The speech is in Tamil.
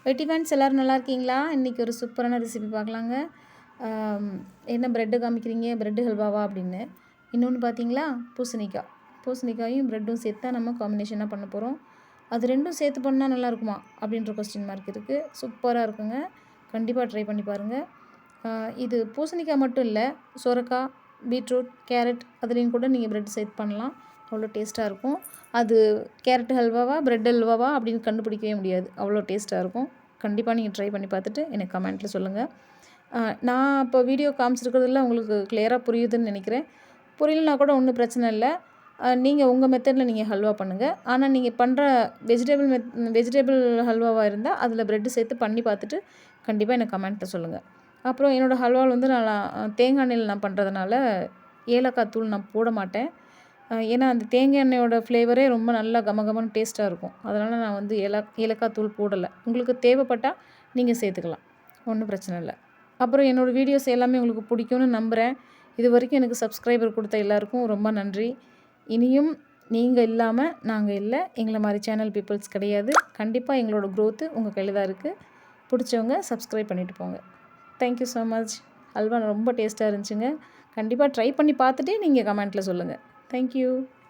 வெட்டி ஃபேன்ஸ் எல்லோரும் நல்லா இருக்கீங்களா? இன்றைக்கி ஒரு சூப்பரான ரெசிபி பார்க்கலாங்க. என்ன ப்ரெட்டு காமிக்கிறீங்க, ப்ரெட்டு ஹல்வாவா அப்படின்னு. இன்னொன்று பார்த்தீங்களா, பூசணிக்காயும் ப்ரெட்டும் சேர்த்து தான் நம்ம காம்பினேஷனாக பண்ண போகிறோம். அது ரெண்டும் சேர்த்து பண்ணால் நல்லா இருக்குமா அப்படின்ற கொஸ்டின் மார்க் இருக்குது. சூப்பராக இருக்குங்க. கண்டிப்பாக ட்ரை பண்ணி பாருங்கள். இது பூசணிக்காய் மட்டும் இல்லை, சொரக்காய், பீட்ரூட், கேரட் அதுலேயும் கூட நீங்கள் ப்ரெட் சேர்த்து பண்ணலாம். அவ்வளோ டேஸ்ட்டாக இருக்கும். அது கேரட் ஹல்வாவா, ப்ரெட் ஹல்வாவா அப்படின்னு கண்டுபிடிக்கவே முடியாது. அவ்வளோ டேஸ்ட்டாக இருக்கும். கண்டிப்பாக நீங்கள் ட்ரை பண்ணி பார்த்துட்டு எனக்கு கமெண்ட்டில் சொல்லுங்கள். நான் இப்போ வீடியோ காமிச்சிருக்கிறதுல உங்களுக்கு கிளியராக புரியுதுன்னு நினைக்கிறேன். புரியலனா கூட ஒன்றும் பிரச்சனை இல்லை. நீங்கள் உங்கள் மெத்தடில் நீங்கள் ஹல்வா பண்ணுங்கள். ஆனால் நீங்கள் பண்ணுற வெஜிடபிள் ஹல்வாவாக இருந்தால் அதில் ப்ரெட்டு சேர்த்து பண்ணி பார்த்துட்டு கண்டிப்பாக எனக்கு கமெண்ட்டில் சொல்லுங்கள். அப்புறம் என்னோடய ஹல்வாவில் வந்து நான் தேங்காய் எண்ணெயில் நான் பண்ணுறதுனால ஏலக்காய் தூள் நான் போட மாட்டேன். ஏன்னா அந்த தேங்காய் எண்ணெயோட ஃப்ளேவரே ரொம்ப நல்லா கமகமன்னு டேஸ்ட்டாக இருக்கும். அதனால் நான் வந்து ஏலக்காய் தூள் போடலை. உங்களுக்கு தேவைப்பட்டால் நீங்கள் சேர்த்துக்கலாம், ஒன்றும் பிரச்சனை இல்லை. அப்புறம் என்னோடய வீடியோஸ் எல்லாமே உங்களுக்கு பிடிக்கும்னு நம்புகிறேன். இது வரைக்கும் எனக்கு சப்ஸ்கிரைபர் கொடுத்த எல்லாருக்கும் ரொம்ப நன்றி. இனியும் நீங்கள் இல்லாமல் நாங்கள் இல்லை, எங்களை மாதிரி சேனல் பீப்புள்ஸ் கிடையாது. கண்டிப்பாக எங்களோட க்ரோத்து உங்கள் கையில் தான் இருக்குது. பிடிச்சவங்க சப்ஸ்கிரைப் பண்ணிவிட்டு போங்க. Thank you so much. ஹல்வா ரொம்ப டேஸ்ட்டாக இருந்துச்சுங்க. கண்டிப்பாக ட்ரை பண்ணி பார்த்துட்டு நீங்கள் கமெண்ட்டில் சொல்லுங்கள். தேங்க்யூ.